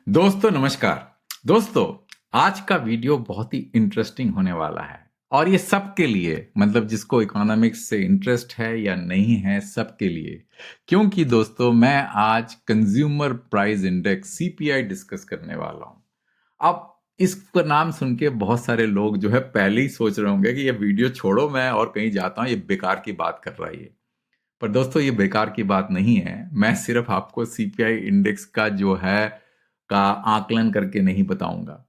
दोस्तों नमस्कार। दोस्तों, आज का वीडियो बहुत ही इंटरेस्टिंग होने वाला है और ये सबके लिए, मतलब जिसको इकोनॉमिक्स से इंटरेस्ट है या नहीं है, सबके लिए। क्योंकि दोस्तों मैं आज consumer price index CPI discuss करने वाला हूं। अब इसका नाम सुन के बहुत सारे लोग जो है पहले ही सोच रहे होंगे कि ये वीडियो छोड़ो, मैं और कहीं जाता हूं, ये बेकार की बात कर रहा है ये। पर दोस्तों ये बेकार की बात नहीं है। मैं सिर्फ आपको सीपीआई इंडेक्स का जो है का आकलन करके नहीं बताऊंगा।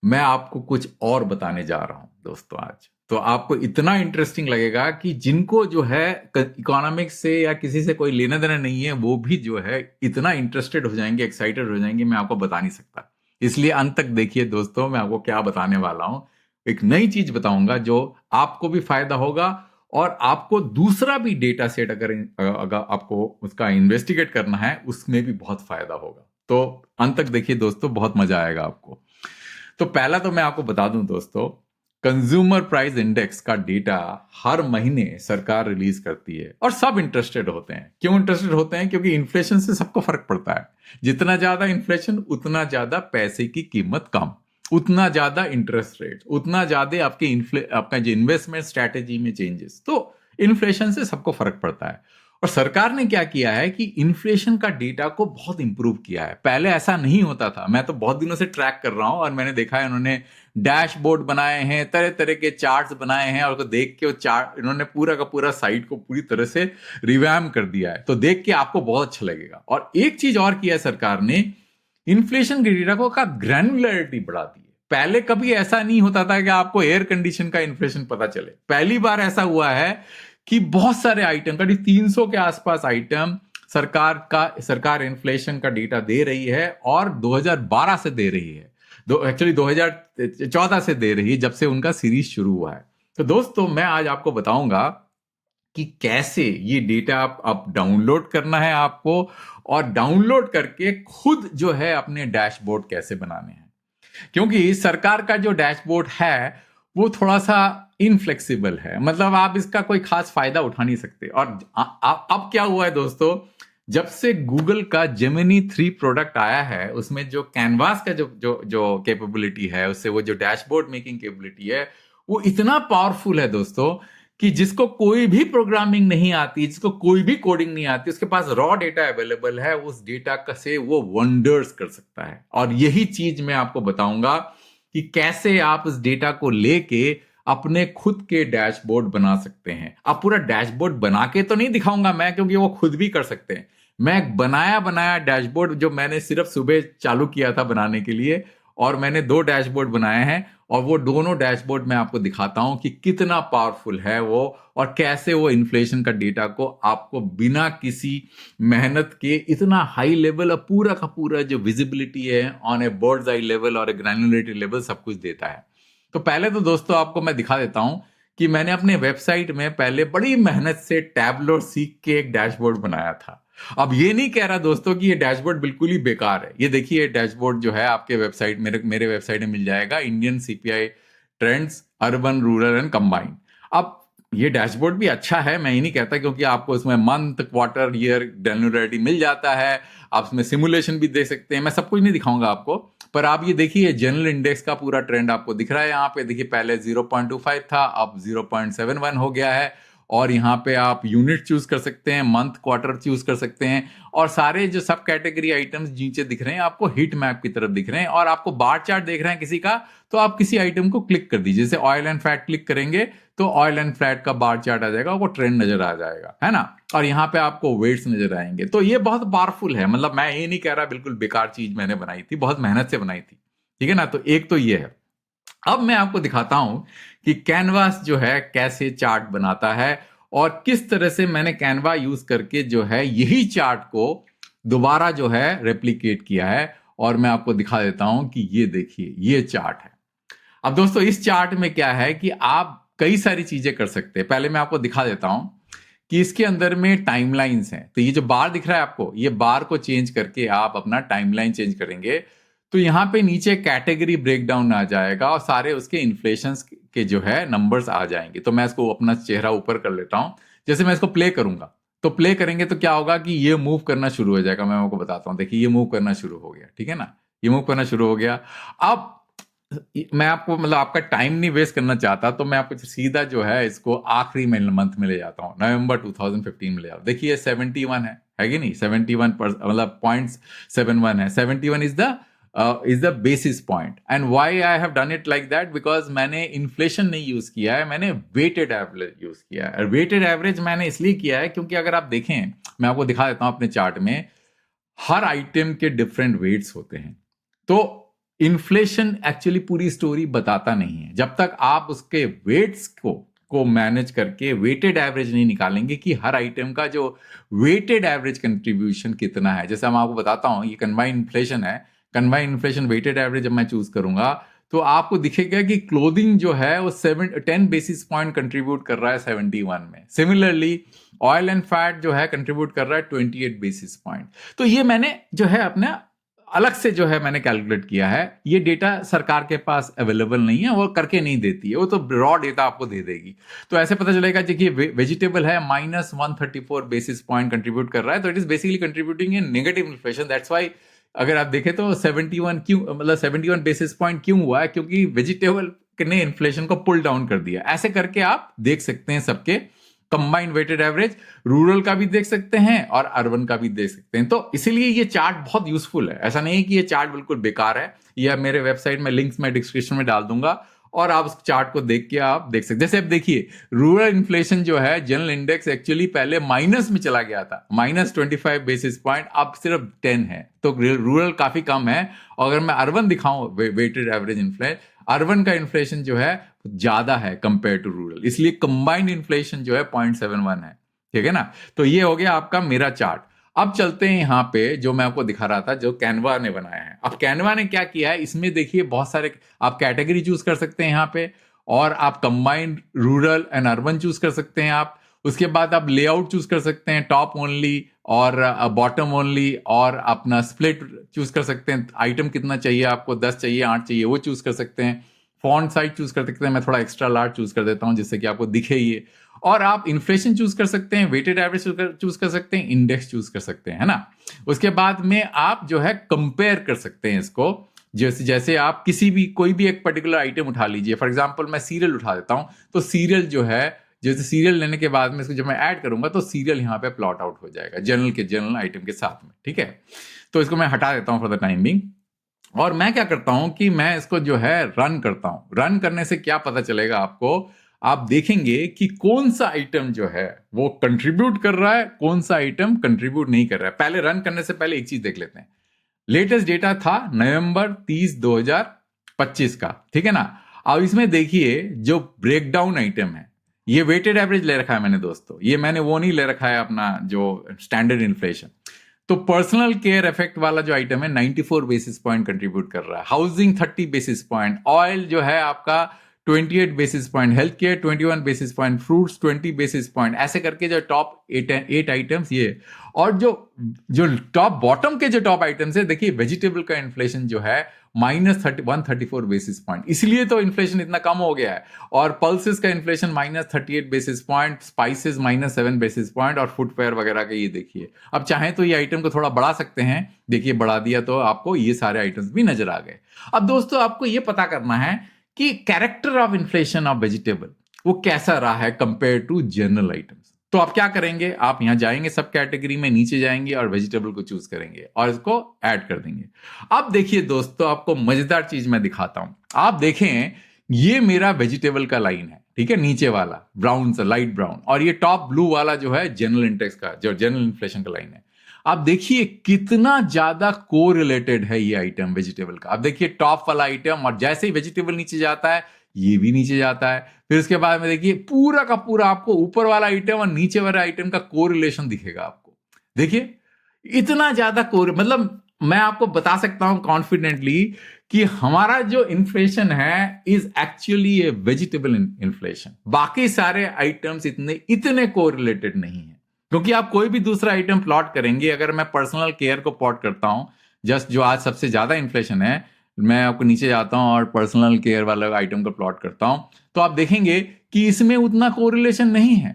मैं आपको कुछ और बताने जा रहा हूं दोस्तों आज। तो आपको इतना इंटरेस्टिंग लगेगा कि जिनको जो है इकोनॉमिक्स से या किसी से कोई लेना देना नहीं है, वो भी जो है इतना इंटरेस्टेड हो जाएंगे, एक्साइटेड हो जाएंगे, मैं आपको बता नहीं सकता। इसलिए अंत तक देखिए दोस्तों, मैं आपको क्या बताने वाला हूं। एक नई चीज बताऊंगा जो आपको भी फायदा होगा और आपको दूसरा भी डेटा सेट अगर आपको उसका इन्वेस्टिगेट करना है, उसमें भी बहुत फायदा होगा। तो अंत तक देखिए दोस्तों, बहुत मजा आएगा आपको। तो पहला तो मैं आपको बता दूं दोस्तों, कंज्यूमर प्राइस इंडेक्स का डेटा हर महीने सरकार रिलीज करती है और सब इंटरेस्टेड होते हैं। क्यों इंटरेस्टेड होते हैं? क्योंकि इन्फ्लेशन से सबको फर्क पड़ता है। जितना ज्यादा इन्फ्लेशन उतना ज्यादा पैसे की कीमत कम, उतना ज्यादा इंटरेस्ट रेट, उतना ज्यादा आपका जो इन्वेस्टमेंट स्ट्रैटेजी में चेंजेस। तो इन्फ्लेशन से सबको फर्क पड़ता है। और सरकार ने क्या किया है कि इन्फ्लेशन का डेटा को बहुत इंप्रूव किया है। पहले ऐसा नहीं होता था। मैं तो बहुत दिनों से ट्रैक कर रहा हूं और मैंने देखा है उन्होंने डैशबोर्ड बनाए हैं, तरह तरह के चार्ट्स बनाए हैं, और उसको देख के वो चार्ट इन्होंने पूरा का पूरा साइट को पूरी तरह से रिवैम्प कर दिया है। तो देख के आपको बहुत अच्छा लगेगा। और एक चीज और किया है सरकार ने, इन्फ्लेशन के डेटा को का ग्रैनुलरिटी बढ़ा दी है। पहले कभी ऐसा नहीं होता था कि आपको एयर कंडीशन का इन्फ्लेशन पता चले। पहली बार ऐसा हुआ है कि बहुत सारे आइटम, करीब 300 के आसपास आइटम सरकार इन्फ्लेशन का डेटा दे रही है और 2012 से दे रही है। एक्चुअली 2014 से दे रही है, जब से उनका सीरीज शुरू हुआ है। तो दोस्तों मैं आज आपको बताऊंगा कि कैसे ये डेटा आप डाउनलोड करना है आपको, और डाउनलोड करके खुद जो है अपने डैशबोर्ड कैसे बनाने हैं। क्योंकि सरकार का जो डैशबोर्ड है वो थोड़ा सा इनफ्लेक्सिबल है, मतलब आप इसका कोई खास फायदा उठा नहीं सकते। और अब क्या हुआ है दोस्तों, जब से गूगल का जेमिनी 3 प्रोडक्ट आया है, उसमें जो कैनवास का जो जो जो कैपेबिलिटी है, उससे वो जो डैशबोर्ड मेकिंग कैपेबिलिटी है, वो इतना पावरफुल है दोस्तों कि जिसको कोई भी प्रोग्रामिंग नहीं आती, जिसको कोई भी कोडिंग नहीं आती, उसके पास रॉ डेटा अवेलेबल है, उस डेटा का से वो वंडर्स कर सकता है। और यही चीज मैं आपको बताऊंगा कि कैसे आप इस डेटा को लेके अपने खुद के डैशबोर्ड बना सकते हैं। अब पूरा डैशबोर्ड बना के तो नहीं दिखाऊंगा मैं, क्योंकि वो खुद भी कर सकते हैं। मैं एक बनाया बनाया डैशबोर्ड जो मैंने सिर्फ सुबह चालू किया था बनाने के लिए, और मैंने 2 डैशबोर्ड बनाए हैं, और वो दोनों डैशबोर्ड मैं आपको दिखाता हूं कि कितना पावरफुल है वो, और कैसे वो इन्फ्लेशन का डेटा को आपको बिना किसी मेहनत के इतना हाई लेवल और पूरा का पूरा जो विजिबिलिटी है on A birds I level और ए ग्रैन्युलरिटी लेवल सब कुछ देता है। तो पहले तो दोस्तों आपको मैं दिखा देता हूं कि मैंने अपने वेबसाइट में पहले बड़ी मेहनत से टैबलो सीख के एक डैशबोर्ड बनाया था। अब ये नहीं कह रहा दोस्तों कि ये डैशबोर्ड बिल्कुल ही बेकार है। ये देखिए डैशबोर्ड जो है आपके वेबसाइट, मेरे वेबसाइट में मिल जाएगा, Indian CPI trends urban rural and combined. अब ये डैशबोर्ड भी अच्छा है, मैं ये नहीं कहता, क्योंकि आपको इसमें मंथ, क्वार्टर, ईयर ग्रैन्युलरिटी मिल जाता है। आप इसमें सिमुलेशन भी दे सकते हैं। मैं सब कुछ नहीं दिखाऊंगा आपको, पर आप ये देखिए जनरल इंडेक्स का पूरा ट्रेंड आपको दिख रहा है यहाँ पे। देखिए पहले 0.25 था, अब 0.71 हो गया है। और यहाँ पे आप यूनिट चूज कर सकते हैं, मंथ, क्वार्टर चूज कर सकते हैं, और सारे जो सब कैटेगरी आइटम्स नीचे दिख रहे हैं आपको हिट मैप की तरफ दिख रहे हैं। और आपको बार चार्ट देख रहे हैं किसी का, तो आप किसी आइटम को क्लिक कर दीजिए। जैसे ऑयल एंड फैट क्लिक करेंगे तो ऑयल एंड फैट का बार चार्ट आ जाएगा, वो ट्रेंड नजर आ जाएगा, है ना। और यहाँ पे आपको वेट्स नजर आएंगे। तो ये बहुत पावरफुल है। मतलब मैं ये नहीं कह रहा बिल्कुल बेकार चीज मैंने बनाई थी, बहुत मेहनत से बनाई थी, ठीक है ना। तो एक तो ये है। अब मैं आपको दिखाता हूं कि कैनवास जो है कैसे चार्ट बनाता है, और किस तरह से मैंने कैनवा यूज करके जो है यही चार्ट को दोबारा जो है रेप्लिकेट किया है। और मैं आपको दिखा देता हूं कि ये देखिए ये चार्ट है। अब दोस्तों इस चार्ट में क्या है कि आप कई सारी चीजें कर सकते हैं। पहले मैं आपको दिखा देता हूं कि इसके अंदर में टाइमलाइंस हैं। तो ये जो बार दिख रहा है आपको, ये बार को चेंज करके आप अपना टाइमलाइन चेंज करेंगे तो यहाँ पे नीचे कैटेगरी ब्रेकडाउन आ जाएगा और सारे उसके इन्फ्लेशन के जो है नंबर्स आ जाएंगे। तो मैं इसको अपना चेहरा ऊपर कर लेता हूं। जैसे मैं इसको प्ले करूंगा, तो प्ले करेंगे तो क्या होगा कि ये मूव करना शुरू हो जाएगा। मैं आपको बताता हूं, देखिए ये मूव करना शुरू हो गया, ठीक है ना। ये मूव करना शुरू हो गया। अब मैं आपको मतलब आपका टाइम नहीं वेस्ट करना चाहता, तो मैं आपको सीधा जो है इसको आखिरी मंथ में ले जाता हूँ, नवंबर 2015 में ले जाता हूँ। देखिए 71 है कि नहीं, 71 मतलब 0.71 है। 71 is the basis point. And why I have done it like that, because मैंने इन्फ्लेशन नहीं यूज किया है, मैंने वेटेड एवरेज यूज किया है। वेटेड एवरेज मैंने इसलिए किया है क्योंकि अगर आप देखें, मैं आपको दिखा देता हूं अपने चार्ट में, हर आइटम के डिफरेंट वेट्स होते हैं। तो इन्फ्लेशन एक्चुअली पूरी स्टोरी बताता नहीं है जब तक आप उसके वेट्स को मैनेज करके वेटेड एवरेज नहीं निकालेंगे कि हर आइटम का जो वेटेड एवरेज कंट्रीब्यूशन कितना है। जैसे मैं आपको बताता हूं, ये कंबाइंड इन्फ्लेशन है। कंबाइंड इन्फ्लेशन वेटेड एवरेज जब मैं चूज करूंगा तो आपको दिखेगा कि क्लोथिंग जो है वो 10 बेसिस पॉइंट कंट्रीब्यूट कर रहा है 71 में। सिमिलरली ऑयल एंड फैट जो है कंट्रीब्यूट कर रहा है 28 बेसिस पॉइंट। तो ये मैंने जो है अपना अलग से जो है मैंने कैलकुलेट किया है। ये डेटा सरकार के पास अवेलेबल नहीं है, वो करके नहीं देती है, वो तो रॉ डेटा आपको दे देगी। तो ऐसे पता चलेगा कि वेजिटेबल है -134 बेसिस पॉइंट कंट्रीब्यूट कर रहा है, तो it is basically contributing in negative inflation. That's why अगर आप देखें तो 71 क्यों, मतलब 71 बेसिस पॉइंट क्यों हुआ है, क्योंकि वेजिटेबल ने इन्फ्लेशन को पुल डाउन कर दिया। ऐसे करके आप देख सकते हैं सबके कंबाइंड वेटेड एवरेज, रूरल का भी देख सकते हैं और अर्बन का भी देख सकते हैं। तो इसीलिए ये चार्ट बहुत यूजफुल है। ऐसा नहीं कि ये चार्ट बिल्कुल बेकार है। या मेरे वेबसाइट में लिंक्स मैं डिस्क्रिप्शन में डाल दूंगा और आप उस चार्ट को देख के आप देख सकते। जैसे अब देखिए, रूरल इन्फ्लेशन जो है, जनरल इंडेक्स एक्चुअली पहले माइनस में चला गया था, -25 बेसिस पॉइंट, अब सिर्फ 10 है। तो रूरल काफी कम है। और अगर मैं अर्बन दिखाऊं वेटेड एवरेज इन्फ्लेशन, अर्बन का इन्फ्लेशन जो है ज्यादा है कंपेयर टू रूरल, इसलिए कंबाइंड इन्फ्लेशन जो है 0.71 है। ठीक है ना। तो ये हो गया आपका मेरा चार्ट। अब चलते हैं यहाँ पे जो मैं आपको दिखा रहा था, जो कैनवा ने बनाया है। अब कैनवा ने क्या किया है, इसमें देखिए बहुत सारे आप कैटेगरी चूज कर सकते हैं यहाँ पे, और आप combined rural and urban choose कर सकते हैं आप। उसके बाद आप लेआउट चूज कर सकते हैं, टॉप ओनली और बॉटम ओनली, और अपना स्प्लिट चूज कर सकते हैं। आइटम कितना चाहिए आपको, 10 चाहिए, 8 चाहिए, वो चूज कर सकते हैं। फॉन्ट साइज चूज कर सकते हैं, मैं थोड़ा एक्स्ट्रा लार्ज चूज कर देता हूं जिससे कि आपको दिखे ये। और आप इन्फ्लेशन चूज कर सकते हैं, वेटेड एवरेज चूज कर सकते हैं, इंडेक्स चूज कर सकते हैं, है ना। उसके बाद में आप जो है कंपेयर कर सकते हैं इसको। जैसे जैसे आप किसी भी कोई भी एक पर्टिकुलर आइटम उठा लीजिए, फॉर एग्जांपल मैं सीरियल उठा देता हूं, तो सीरियल जो है, जैसे सीरियल लेने के बाद में इसको जब मैं ऐड करूंगा तो सीरियल यहाँ पे प्लॉट आउट हो जाएगा जनरल आइटम के साथ में। ठीक है, तो इसको मैं हटा देता हूं फॉर द टाइम बिंग। और मैं क्या करता हूं कि मैं इसको जो है रन करता हूं। रन करने से क्या पता चलेगा आपको, आप देखेंगे कि कौन सा आइटम जो है वो कंट्रीब्यूट कर रहा है, कौन सा आइटम कंट्रीब्यूट नहीं कर रहा है। पहले रन करने से पहले एक चीज देख लेते हैं। लेटेस्ट डेटा था नवंबर 30 2025 का, ठीक है ना। अब इसमें देखिए जो ब्रेकडाउन आइटम है, ये वेटेड एवरेज ले रखा है मैंने दोस्तों, ये मैंने वो नहीं ले रखा है अपना जो स्टैंडर्ड इन्फ्लेशन। तो पर्सनल केयर इफेक्ट वाला जो आइटम है 94 बेसिस पॉइंट कंट्रीब्यूट कर रहा है, हाउसिंग 30 बेसिस पॉइंट, ऑयल जो है आपका 28 basis point, health care 21 basis point, fruits 20 basis point, ऐसे करके जो टॉप 8 आइटम्स ये। और जो जो टॉप बॉटम के जो टॉप आइटम्स है, देखिए वेजिटेबल का इन्फ्लेशन जो है -134 बेसिस पॉइंट, इसलिए तो इन्फ्लेशन इतना कम हो गया है। और पल्सेस का inflation -38 basis point, spices -7 basis point, और फुटवेयर वगैरह का ये देखिए। अब चाहें तो ये आइटम को थोड़ा बढ़ा सकते हैं, देखिए बढ़ा दिया तो आपको ये सारे आइटम्स भी नजर आ गए। अब दोस्तों आपको ये पता करना है कि character of inflation of vegetable वो कैसा रहा है कंपेयर टू जनरल आइटम्स। तो आप क्या करेंगे, आप यहां जाएंगे, सब कैटेगरी में नीचे जाएंगे और वेजिटेबल को चूज करेंगे और इसको ऐड कर देंगे। अब देखिए दोस्तों, आपको मजेदार चीज मैं दिखाता हूं। आप देखें, ये मेरा वेजिटेबल का लाइन है, ठीक है, नीचे वाला ब्राउन सा लाइट ब्राउन, और ये टॉप ब्लू वाला जो है जनरल इंडेक्स का, जो जनरल इन्फ्लेशन का लाइन है। आप देखिए कितना ज्यादा कोरिलेटेड है ये आइटम वेजिटेबल का। आप देखिए टॉप वाला आइटम, और जैसे ही वेजिटेबल नीचे जाता है ये भी नीचे जाता है। फिर उसके बाद में देखिए पूरा का पूरा आपको ऊपर वाला आइटम और नीचे वाला आइटम का कोरिलेशन दिखेगा आपको। देखिए इतना ज्यादा मतलब मैं आपको बता सकता हूं कॉन्फिडेंटली कि हमारा जो इन्फ्लेशन है is actually A vegetable inflation. बाकी सारे आइटम्स इतने कोरिलेटेड नहीं है। क्योंकि आप कोई भी दूसरा आइटम प्लॉट करेंगे, अगर मैं पर्सनल केयर को प्लॉट करता हूं, जस्ट जो आज सबसे ज्यादा इन्फ्लेशन है, मैं आपको नीचे जाता हूं और पर्सनल केयर वाला आइटम को प्लॉट करता हूं, तो आप देखेंगे कि इसमें उतना कोरिलेशन नहीं है।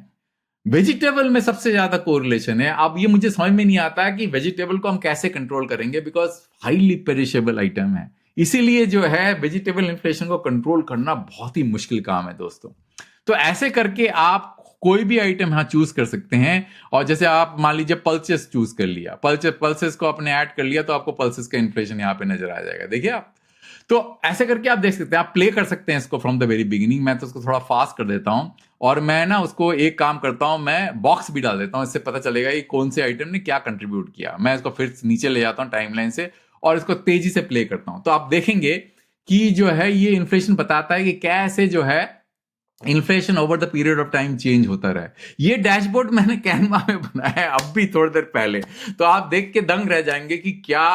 वेजिटेबल में सबसे ज्यादा कोरिलेशन है। अब ये मुझे समझ में नहीं आता है कि वेजिटेबल को हम कैसे कंट्रोल करेंगे, बिकॉज हाईली पेरिशेबल आइटम है। इसीलिए जो है वेजिटेबल इन्फ्लेशन को कंट्रोल करना बहुत ही मुश्किल काम है दोस्तों। तो ऐसे करके आप कोई भी आइटम यहां चूज कर सकते हैं। और जैसे आप मान लीजिए पल्सेस चूज कर लिया, पल्सेस को आपने ऐड कर लिया, तो आपको पल्सेस का इन्फ्लेशन यहां पे नजर आ जाएगा। देखिए आप, तो ऐसे करके आप देख सकते हैं, आप प्ले कर सकते हैं इसको फ्रॉम द वेरी बिगिनिंग। मैं तो उसको थोड़ा फास्ट कर देता हूं, और मैं ना उसको एक काम करता हूं, मैं बॉक्स भी डाल देता हूं, इससे पता चलेगा कि कौन से आइटम ने क्या कंट्रीब्यूट किया। मैं इसको फिर नीचे ले जाता हूं टाइमलाइन से, और इसको तेजी से प्ले करता हूं। तो आप देखेंगे कि जो है ये इन्फ्लेशन बताता है कि कैसे जो है inflation over the period of time change होता रहा है। ये डैशबोर्ड मैंने कैनवा में बनाया है अब भी थोड़ी देर पहले, तो आप देख के दंग रह जाएंगे कि क्या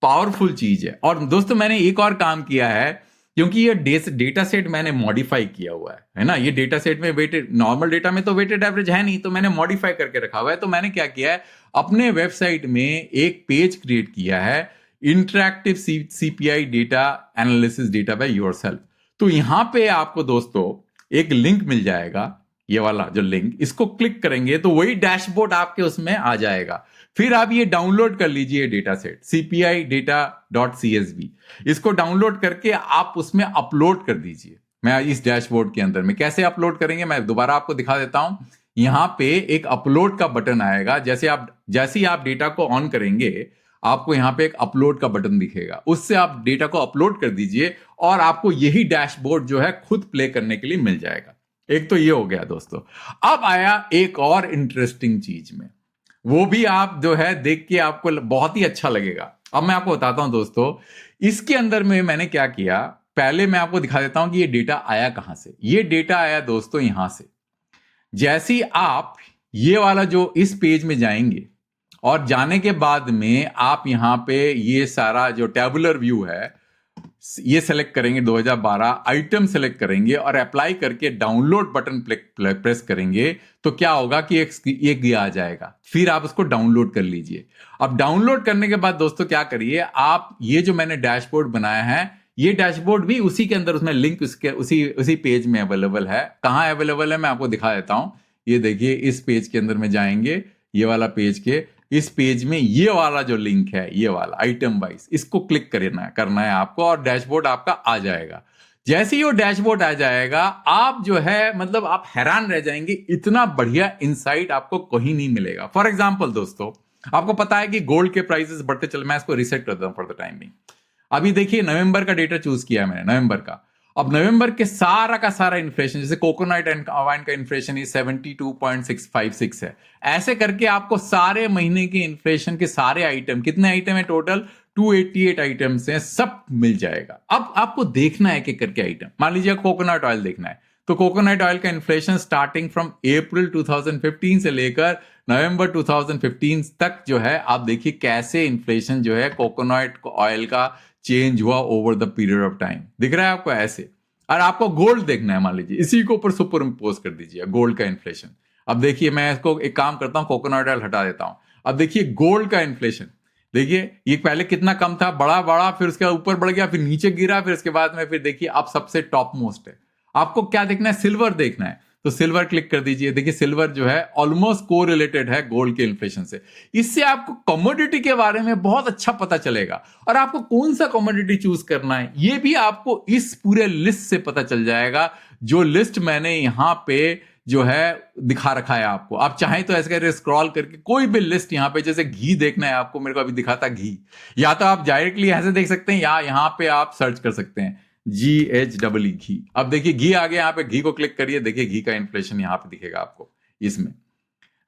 पावरफुल चीज है। और दोस्तों मैंने एक और काम किया है, क्योंकि ये डेटा सेट मैंने मॉडिफाई किया हुआ है ना। ये डेटा सेट में वेटेड, नॉर्मल डेटा में तो वेटेड एवरेज है नहीं, तो मैंने मॉडिफाई करके रखा हुआ है। तो मैंने क्या किया है, अपने वेबसाइट में एक पेज क्रिएट किया है, interactive CPI data analysis data by yourself. तो यहां पे आपको दोस्तों एक लिंक मिल जाएगा, ये वाला जो लिंक, इसको क्लिक करेंगे तो वही डैशबोर्ड आपके उसमें आ जाएगा। फिर आप ये डाउनलोड कर लीजिए data set CPI data dot CSV, इसको डाउनलोड करके आप उसमें अपलोड कर दीजिए। मैं इस डैशबोर्ड के अंदर में कैसे अपलोड करेंगे मैं दोबारा आपको दिखा देता हूं। यहां पे एक अपलोड का बटन आएगा, जैसे ही आप डेटा को ऑन करेंगे आपको यहां पे एक अपलोड का बटन दिखेगा, उससे आप डेटा को अपलोड कर दीजिए और आपको यही डैशबोर्ड जो है खुद प्ले करने के लिए मिल जाएगा। एक तो ये हो गया दोस्तों। अब आया एक और इंटरेस्टिंग चीज में, वो भी आप जो है देख के आपको बहुत ही अच्छा लगेगा। अब मैं आपको बताता हूं दोस्तों, इसके अंदर में मैंने क्या किया, पहले मैं आपको दिखा देता हूं कि ये डेटा आया कहां से। ये डेटा आया दोस्तों यहां से। जैसे ही आप ये वाला जो इस पेज में जाएंगे, और जाने के बाद में आप यहां पे ये सारा जो टेबुलर व्यू है ये सेलेक्ट करेंगे, 2012 आइटम सेलेक्ट करेंगे और अप्लाई करके डाउनलोड बटन प्रेस करेंगे, तो क्या होगा कि एक ये आ जाएगा। फिर आप उसको डाउनलोड कर लीजिए। अब डाउनलोड करने के बाद दोस्तों क्या करिए, आप ये जो मैंने डैशबोर्ड बनाया है, ये डैशबोर्ड भी उसी के अंदर, उसमें लिंक उसके उसी पेज में अवेलेबल है। कहां अवेलेबल है मैं आपको दिखा देता हूं। ये देखिए, इस पेज के अंदर में जाएंगे, ये वाला पेज के इस पेज में ये वाला जो लिंक है, ये वाला आइटम वाइज, इसको क्लिक करना है आपको, और डैशबोर्ड आपका आ जाएगा। जैसे ही वो डैशबोर्ड आ जाएगा, आप जो है मतलब आप हैरान रह जाएंगे, इतना बढ़िया इंसाइट आपको कहीं नहीं मिलेगा। फॉर एग्जाम्पल दोस्तों, आपको पता है कि गोल्ड के प्राइसेस बढ़ते चल, मैं इसको रिसेट करता हूं फॉर द टाइमिंग। अभी देखिए नवंबर का डेटा चूज किया मैंने, नवंबर का। अब नवंबर के सारा का सारा इन्फ्लेशन, जैसे कोकोनट एंड वाइन का इन्फ्लेशन ही 72.656 है। ऐसे करके आपको सारे महीने के इन्फ्लेशन के सारे आइटम, कितने आइटम है टोटल, 288 आइटम्स हैं, सब मिल जाएगा। अब आपको देखना है एक एक करके आइटम। मान लीजिए कोकोनट ऑयल देखना है, तो कोकोनट ऑयल का इन्फ्लेशन स्टार्टिंग फ्रॉम अप्रैल 2015 से लेकर नवंबर 2015 तक जो है, आप देखिए कैसे इन्फ्लेशन जो है कोकोनट ऑयल का चेंज हुआ over the period of time. दिख रहा है आपको ऐसे। और आपको गोल्ड देखना है, मान लीजिए इसी के ऊपर सुपर इम्पोज कर दीजिए गोल्ड का इन्फ्लेशन। अब देखिए, मैं इसको एक काम करता हूं, कोकोनट ऑयल हटा देता हूं। अब देखिए गोल्ड का इन्फ्लेशन, देखिए ये पहले कितना कम था, बड़ा बड़ा, फिर उसके ऊपर बढ़ गया, फिर नीचे गिरा, फिर उसके बाद में फिर देखिए अब सबसे टॉप मोस्ट है। आपको क्या देखना है, सिल्वर देखना है, तो सिल्वर क्लिक कर दीजिए। देखिए सिल्वर जो है ऑलमोस्ट को रिलेटेड है गोल्ड के इन्फ्लेशन से। इससे आपको कमोडिटी के बारे में बहुत अच्छा पता चलेगा, और आपको कौन सा कमोडिटी चूज करना है ये भी आपको इस पूरे लिस्ट से पता चल जाएगा, जो लिस्ट मैंने यहां पे जो है दिखा रखा है आपको। आप चाहें तो ऐसे करके स्क्रॉल करके कोई भी लिस्ट, यहां पे जैसे घी देखना है आपको, मेरे को अभी दिखाता घी, या तो आप डायरेक्टली ऐसे देख सकते हैं, या यहां पे आप सर्च कर सकते हैं GHEE घी। अब देखिए घी आ गया, यहाँ पे घी को क्लिक करिए, देखिए घी का इन्फ्लेशन यहाँ पे दिखेगा आपको इसमें,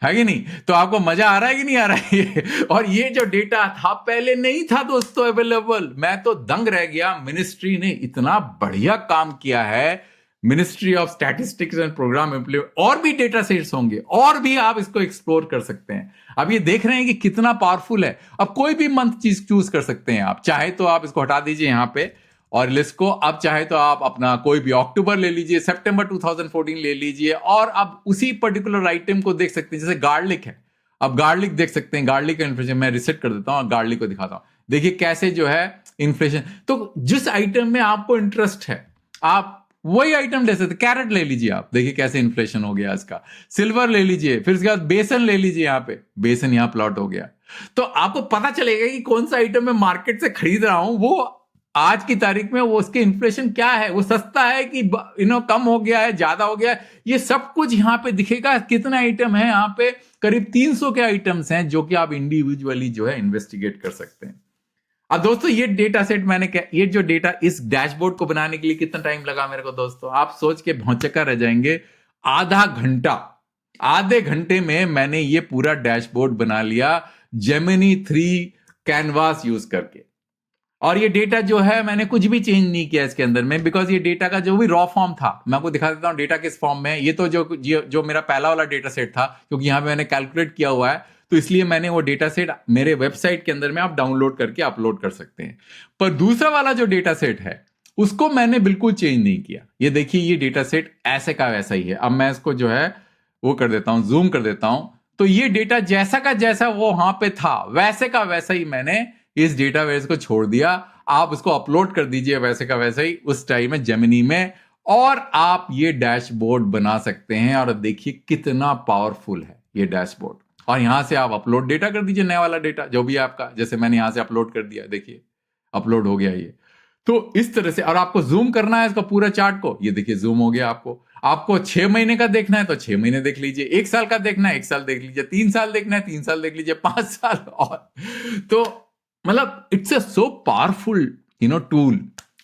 है कि नहीं। तो आपको मजा आ रहा है कि नहीं आ रहा है ये? और ये जो डेटा था पहले नहीं था दोस्तों अवेलेबल, मैं तो दंग रह गया। मिनिस्ट्री ने इतना बढ़िया काम किया है, ministry of statistics and programme implement, और भी डेटा सेट्स होंगे, और भी आप इसको एक्सप्लोर कर सकते हैं। अब ये देख रहे हैं कि कितना पावरफुल है। अब कोई भी मंथ चीज चूज कर सकते हैं आप, चाहे तो आप इसको हटा दीजिए यहाँ पे और लिस्ट को, अब चाहे तो आप अपना कोई भी अक्टूबर ले लीजिए, सितंबर 2014 ले लीजिए, और अब उसी पर्टिकुलर आइटम को देख सकते हैं। जैसे गार्लिक है, अब गार्लिक देख सकते हैं, गार्लिक का इन्फ्लेशन मैं रिसेट कर देता हूं, गार्लिक को दिखाता हूं। देखिए कैसे जो है इन्फ्लेशन, तो जिस आइटम में आपको इंटरेस्ट है आप वही आइटम ले सकते। कैरेट ले लीजिए आप, देखिए कैसे इन्फ्लेशन हो गया इसका। सिल्वर ले लीजिए, फिर उसके बाद बेसन ले लीजिए, यहाँ पे बेसन यहाँ प्लॉट हो गया। तो आपको पता चलेगा कि कौन सा आइटम मैं मार्केट से खरीद रहा हूं, वो आज की तारीख में वो उसके इन्फ्लेशन क्या है, वो सस्ता है कि कम हो गया है, ज्यादा हो गया है, ये सब कुछ यहाँ पे दिखेगा। कितने आइटम है यहाँ पे, करीब 300 के आइटम्स हैं जो कि आप इंडिविजुअली जो है इन्वेस्टिगेट कर सकते हैं। अब दोस्तों ये डेटा सेट ये जो डेटा, इस डैशबोर्ड को बनाने के लिए कितना टाइम लगा मेरे को दोस्तों, आप सोच के भौचक्का रह जाएंगे। आधा घंटा, आधे घंटे में मैंने ये पूरा डैशबोर्ड बना लिया जेमिनी 3 कैनवास यूज करके। और ये डेटा जो है मैंने कुछ भी चेंज नहीं किया इसके अंदर में, बिकॉज ये डेटा का जो भी रॉ फॉर्म था, मैं आपको दिखा देता हूं डेटा किस फॉर्म में है। ये तो जो मेरा पहला वाला डेटा सेट था, क्योंकि यहां पे मैंने कैलकुलेट किया हुआ है, तो इसलिए मैंने वो डेटा सेट मेरे वेबसाइट के अंदर में आप डाउनलोड करके अपलोड कर सकते हैं। पर दूसरा वाला जो डेटा सेट है उसको मैंने बिल्कुल चेंज नहीं किया। ये देखिए, ये डेटा सेट ऐसे का वैसा ही है। अब मैं इसको जो है वो कर देता हूं, जूम कर देता हूं, तो ये डेटा जैसा का जैसा वो वहां पे था वैसे का वैसा ही मैंने इस डेटाबेस को छोड़ दिया। आप उसको अपलोड कर दीजिए वैसे का वैसा ही उस टाइम में जेमिनी में, और आप ये डैशबोर्ड बना सकते हैं। और देखिए कितना पावरफुल है ये डैशबोर्ड। और यहां से आप अपलोड डेटा कर दीजिए, नया वाला डेटा जो भी आपका, जैसे मैंने यहां से अपलोड कर दिया, देखिए अपलोड हो गया ये। तो इस तरह से, और आपको जूम करना है इसका पूरा चार्ट को, ये देखिए जूम हो गया। आपको 6 महीने का देखना है तो 6 महीने देख लीजिए, 1 साल का देखना है 1 साल देख लीजिए, 3 साल देखना है 3 साल देख लीजिए, 5 साल। और तो मतलब it's a so powerful tool.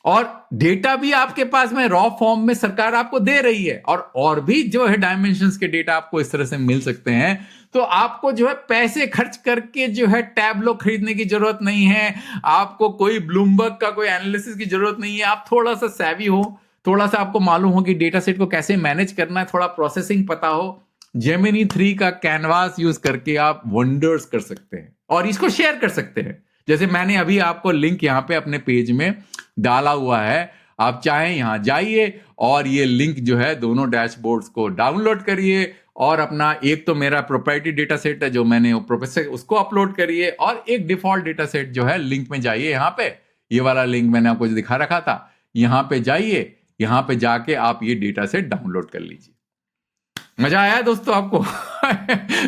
और डेटा भी आपके पास में रॉ फॉर्म में सरकार आपको दे रही है, और भी जो है डायमेंशंस के डेटा आपको इस तरह से मिल सकते हैं। तो आपको जो है पैसे खर्च करके जो है टैबलो खरीदने की जरूरत नहीं है, आपको कोई ब्लूमबर्ग का कोई एनालिसिस की जरूरत नहीं है। आप थोड़ा सा सैवी हो, थोड़ा सा आपको मालूम हो कि डेटा सेट को कैसे मैनेज करना है, थोड़ा प्रोसेसिंग पता हो, जेमिनी 3 का कैनवास यूज करके आप वंडर्स कर सकते हैं और इसको शेयर कर सकते हैं। जैसे मैंने अभी आपको लिंक यहाँ पे अपने पेज में डाला हुआ है, आप चाहें यहां जाइए और ये लिंक जो है दोनों डैशबोर्ड्स को डाउनलोड करिए, और अपना एक तो मेरा प्रोप्राइटरी डेटा सेट है जो मैंने प्रोफेसर, उसको अपलोड करिए, और एक डिफॉल्ट डेटा सेट जो है, लिंक में जाइए, यहाँ पे ये वाला लिंक मैंने आपको दिखा रखा था, यहाँ पे जाइए, यहाँ पे जाके आप ये डेटा सेट डाउनलोड कर लीजिए। मजा आया दोस्तों आपको?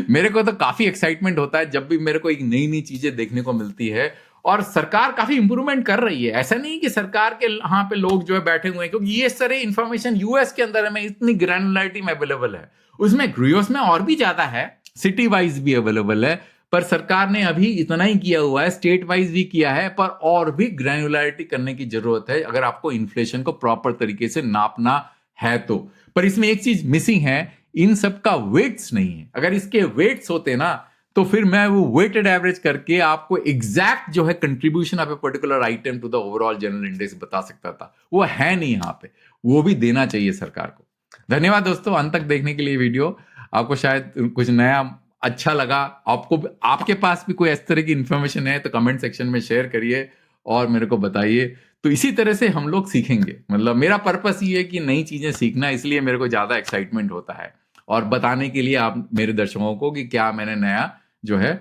मेरे को तो काफी एक्साइटमेंट होता है जब भी मेरे को एक नई नई चीजें देखने को मिलती है, और सरकार काफी इंप्रूवमेंट कर रही है। ऐसा नहीं कि सरकार के यहाँ पे लोग जो है बैठे हुए हैं, क्योंकि ये सारे इंफॉर्मेशन यूएस के अंदर में इतनी ग्रैनुलरिटी में अवेलेबल है, उसमें यूएस में और भी ज्यादा है, सिटी वाइज भी अवेलेबल है, पर सरकार ने अभी इतना ही किया हुआ है, स्टेट वाइज भी किया है, पर और भी ग्रैनुलरिटी करने की जरूरत है अगर आपको इन्फ्लेशन को प्रॉपर तरीके से नापना है तो। पर इसमें एक चीज मिसिंग है, इन सब का वेट्स नहीं है। अगर इसके वेट्स होते ना, तो फिर मैं वो वेटेड एवरेज करके आपको एग्जैक्ट जो है contribution of a particular item to the overall general index बता सकता था। वो है नहीं यहाँ पे, वो भी देना चाहिए सरकार को। धन्यवाद दोस्तों अंत तक देखने के लिए वीडियो। आपको शायद कुछ नया अच्छा लगा, आपको आपके पास भी कोई इस तरह की इंफॉर्मेशन है तो कमेंट सेक्शन में शेयर करिए और मेरे को बताइए। तो इसी तरह से हम लोग सीखेंगे, मतलब मेरा पर्पस ये है कि नई चीजें सीखना, इसलिए मेरे को ज्यादा एक्साइटमेंट होता है और बताने के लिए आप मेरे दर्शकों को कि क्या मैंने नया जो है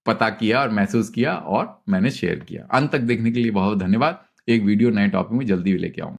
पता किया और महसूस किया और मैंने शेयर किया। अंत तक देखने के लिए बहुत धन्यवाद। एक वीडियो नए टॉपिक में जल्दी लेके आऊंगा।